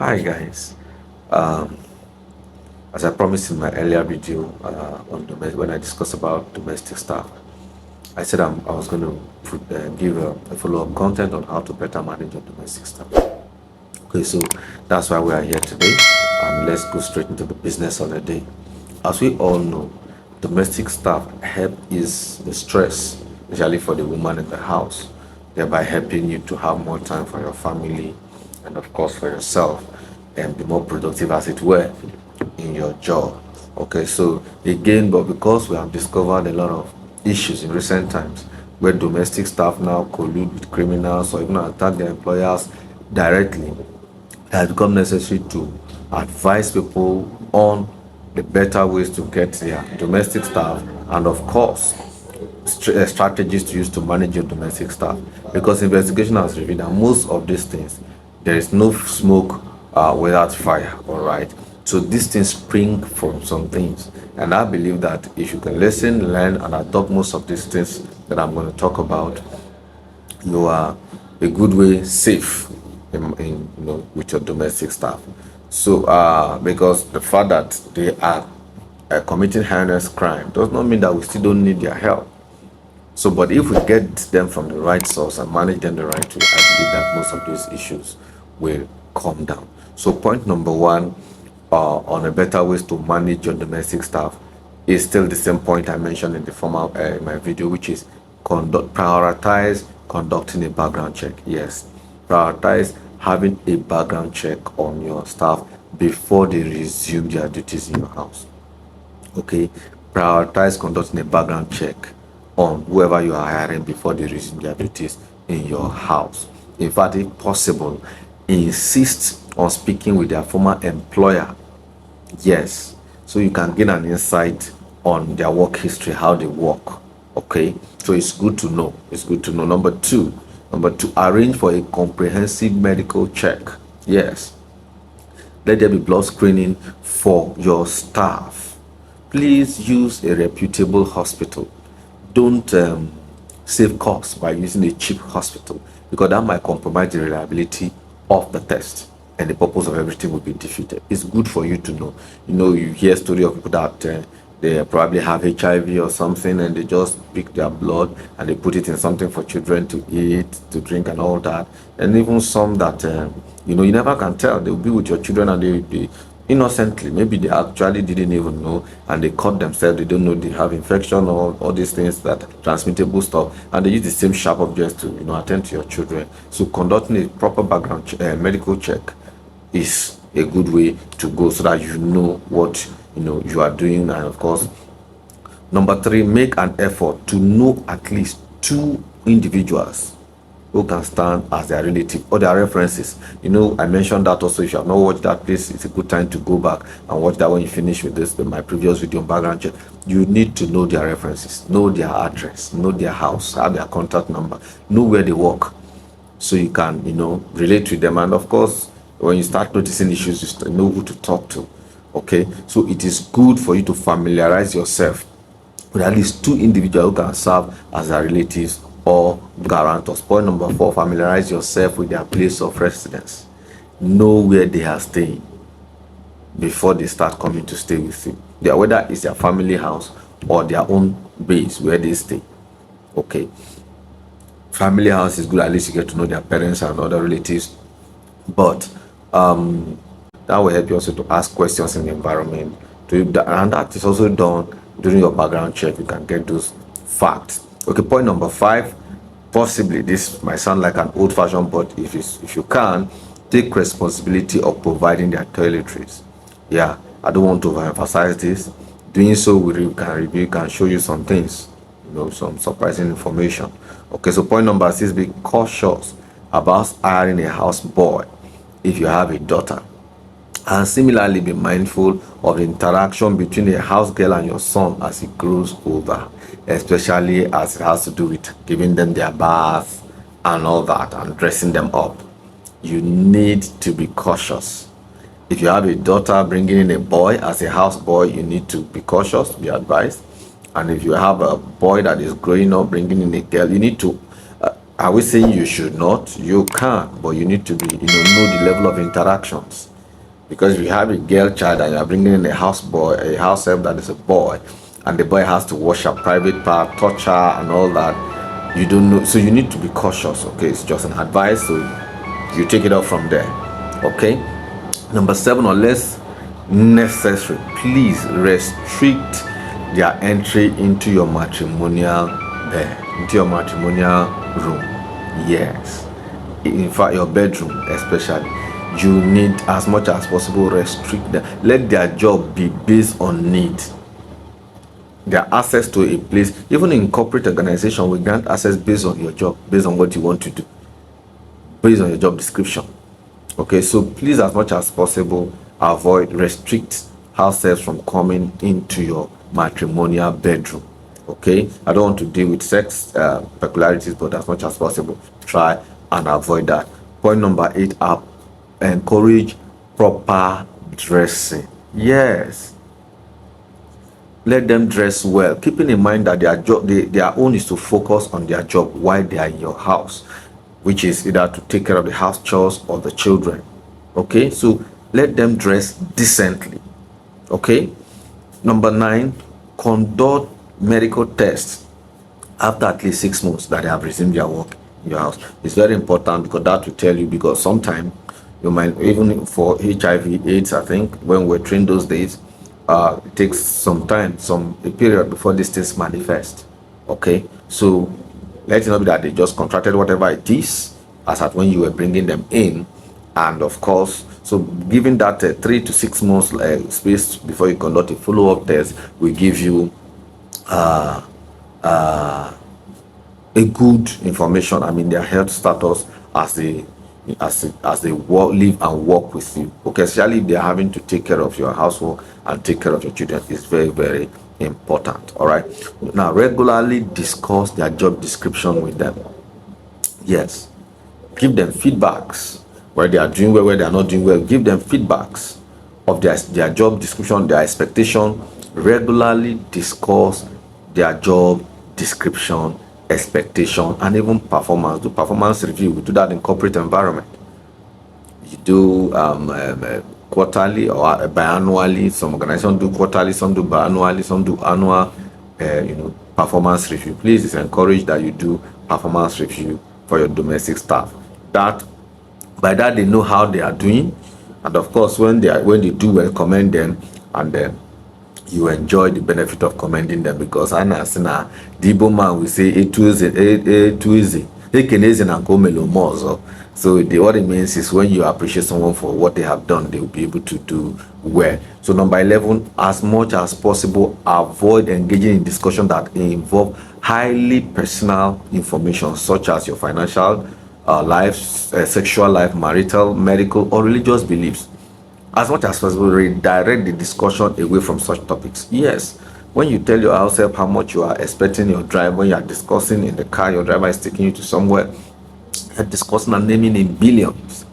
Hi guys. Um, as I promised in my earlier video on when I discussed about domestic staff, I said I was going to give a follow-up content on how to better manage your domestic staff. Okay, so that's why we are here today. Let's go straight into the business of the day. As we all know, domestic staff help ease the stress, especially for the woman in the house, thereby helping you to have more time for your family and, of course, for yourself and be more productive, as it were, in your job. Okay, so again, but because we have discovered a lot of issues in recent times where domestic staff now collude with criminals or even attack their employers directly, it has become necessary to advise people on the better ways to get their domestic staff and, of course, strategies to use to manage your domestic staff, because investigation has revealed that most of these things, there is no smoke without fire. All right, so these things spring from some things, and I believe that if you can listen, learn, and adopt most of these things that I'm going to talk about, you are a good way safe in with your domestic staff. So because the fact that they are committing heinous crime does not mean that we still don't need their help. So, but if we get them from the right source and manage them the right way, I believe that most of these issues will calm down. So, point number one on a better ways to manage your domestic staff is still the same point I mentioned in the former my video, which is prioritize conducting a background check. Yes, prioritize having a background check on your staff before they resume their duties in your house. Okay, prioritize conducting a background check on whoever you are hiring before they resume their duties in your house. In fact, if possible, insist on speaking with their former employer. Yes, so you can gain an insight on their work history, how they work. Okay, so it's good to know. It's good to know. Number two, arrange for a comprehensive medical check. Yes, let there be blood screening for your staff. Please use a reputable hospital. Don't save costs by using a cheap hospital, because that might compromise the reliability of the test and the purpose of everything will be defeated. It's good for you to know. You hear story of people that they probably have HIV or something, and they just pick their blood and they put it in something for children to eat, to drink, and all that. And even some that you never can tell. They'll be with your children and they innocently, maybe they actually didn't even know, and they caught themselves. They don't know they have infection or all these things, that transmittable stuff, and they use the same sharp objects to attend to your children. So conducting a proper background medical check is a good way to go, so that you know what you are doing. And of course, number three, make an effort to know at least two individuals who can stand as their relative or their references. I mentioned that also. If you have not watched that, please, it's a good time to go back and watch that when you finish with this, my previous video on background check. You need to know their references, know their address, know their house, have their contact number, know where they work, so you can relate with them. And of course, when you start noticing issues, you know who to talk to. Okay, so it is good for you to familiarize yourself with at least two individuals who can serve as their relatives or guarantors. Point number four, familiarize yourself with their place of residence. Know where they are staying before they start coming to stay with you. Whether it's their family house or their own base where they stay. Okay, family house is good. At least you get to know their parents and other relatives. But that will help you also to ask questions in the environment. And that is also done during your background check. You can get those facts. Okay, point number five, possibly this might sound like an old-fashioned, but if you can, take responsibility of providing their toiletries. Yeah, I don't want to overemphasize this. Doing so can show you some things, some surprising information. Okay, so point number six, be cautious about hiring a house boy if you have a daughter. And similarly, be mindful of the interaction between a house girl and your son as he grows older, especially as it has to do with giving them their bath and all that, and dressing them up. You need to be cautious. If you have a daughter, bringing in a boy as a house boy, you need to be cautious, be advised. And if you have a boy that is growing up, bringing in a girl, you need to are we saying you should not? You can, but you need to be know the level of interactions Because if you have a girl child and you are bringing in a house boy, a house help that is a boy, and the boy has to wash her private part, touch her, and all that, you don't know. So you need to be cautious. Okay, it's just an advice. So you take it up from there. Okay. Number 7, unless necessary, please restrict their entry into your matrimonial bed, into your matrimonial room. Yes, in fact, your bedroom especially. You need, as much as possible, restrict them. Let their job be based on need. Their access to a place, even in corporate organization, we grant access based on your job, based on what you want to do, based on your job description. Okay, so please, as much as possible, restrict house helps from coming into your matrimonial bedroom. Okay, I don't want to deal with sex peculiarities, but as much as possible, try and avoid that. Point number 8, encourage proper dressing. Yes, let them dress well, keeping in mind that their own is to focus on their job while they are in your house, which is either to take care of the house chores or the children. Okay, so let them dress decently. Okay. Number 9, conduct medical tests after at least 6 months that they have resumed their work in your house. It's very important, because that will tell you, because sometimes you might, even for HIV AIDS, I think when we're trained those days, it takes some time, a period before these things manifest. Okay, so let it not be that they just contracted whatever it is as at when you were bringing them in. And of course, so given that 3 to 6 months space before you conduct a follow-up test, we give you a good information, I mean, their health status as they live and work with you. Okay, especially if they are having to take care of your household and take care of your children, is very, very important. All right, now regularly discuss their job description with them. Yes, give them feedbacks where they are doing well, where they are not doing well. Give them feedbacks of their job description, their expectation. Regularly discuss their job description, expectation, and even performance. Do performance review. We do that in corporate environment. You do quarterly or biannually. Some organizations do quarterly, some do biannually, some do annual performance review. Please, it's encouraged that you do performance review for your domestic staff. By that they know how they are doing, and of course when they do well, commend them, and then you enjoy the benefit of commending them, because the Igbo man will say too easy. So what it means is, when you appreciate someone for what they have done, they will be able to do well. So number 11, as much as possible, avoid engaging in discussion that involve highly personal information, such as your financial life, sexual life, marital, medical, or religious beliefs. As much as possible, redirect the discussion away from such topics. Yes, when you tell your house help how much you are expecting your driver, when you are discussing in the car, your driver is taking you to somewhere, you're discussing and naming in billions.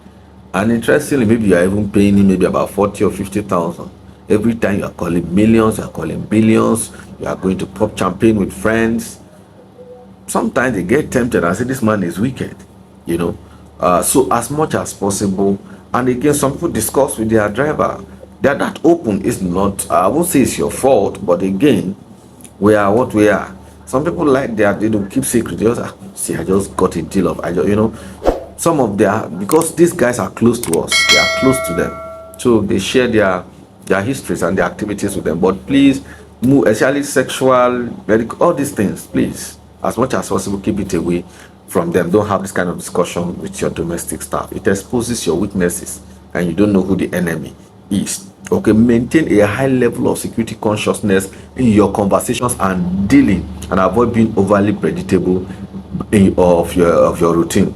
And interestingly, maybe you are even paying him maybe about 40 or 50,000. Every time you are calling millions, you are calling billions, you are going to pop champagne with friends. Sometimes they get tempted and say, this man is wicked. So as much as possible, and again, some people discuss with their driver. They're that open. It's not, I won't say it's your fault, but again, we are what we are. Some people like that, they don't keep secret. They just see, I just got a deal of, some of because these guys are close to us, they are close to them, so they share their histories and their activities with them. But please, move, especially sexual, medical, all these things, please, as much as possible, keep it away from them. Don't have this kind of discussion with your domestic staff. It exposes your weaknesses, and you don't know who the enemy is. Okay, maintain a high level of security consciousness in your conversations and dealing, and avoid being overly predictable of your routine.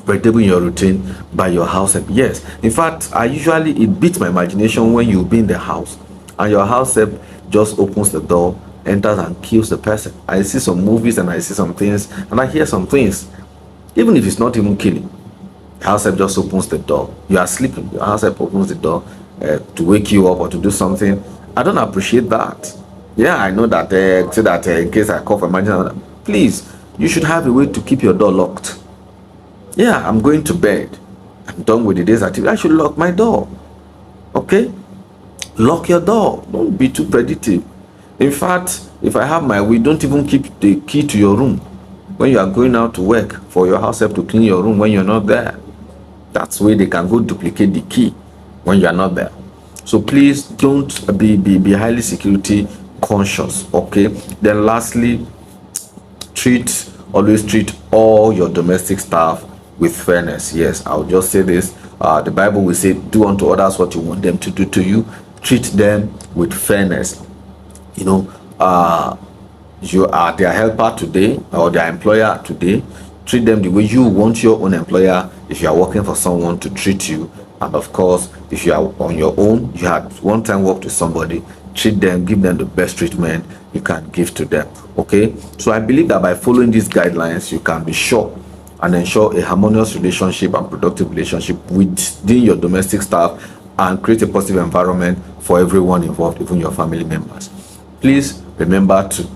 Predictable in your routine by your house help. Yes, in fact, it beats my imagination when you be in the house and your house help just opens the door, enters and kills the person. I see some movies and I see some things and I hear some things, even if it's not even killing. House help just opens the door. You are sleeping, your house help opens the door to wake you up or to do something. I don't appreciate that. Yeah, I know that say that in case I call for emergency, please, you should have a way to keep your door locked. Yeah, I'm going to bed, I'm done with the day's activity, I should lock my door. Okay? Lock your door. Don't be too predictive. In fact, if I have my way, don't even keep the key to your room when you are going out to work for your house help to clean your room when you're not there. That's where they can go duplicate the key when you are not there. So please don't be highly security conscious. Okay. Then lastly, always treat all your domestic staff with fairness. Yes, I'll just say this. The Bible will say, do unto others what you want them to do to you. Treat them with fairness. You know, you are their helper today or their employer today. Treat them the way you want your own employer, if you are working for someone, to treat you. And of course, if you are on your own, you had one time worked with somebody, treat them, give them the best treatment you can give to them. Okay, so I believe that by following these guidelines, you can be sure and ensure a harmonious relationship and productive relationship within your domestic staff and create a positive environment for everyone involved, even your family members. Please remember to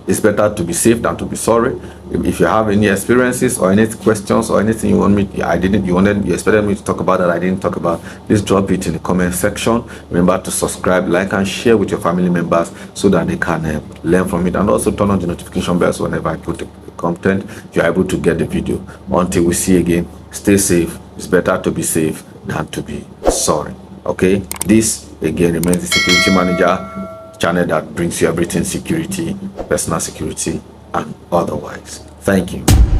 it's better to be safe than to be sorry. If you have any experiences or any questions or anything you want me, you expected me to talk about that I didn't talk about, please drop it in the comment section. Remember to subscribe, like, and share with your family members so that they can learn from it, and also turn on the notification bells whenever I put the content. You're able to get the video. Until we see again, stay safe. It's better to be safe than to be sorry. Okay, this again remains the Security Manager channel that brings you everything security, personal security, and otherwise. Thank you.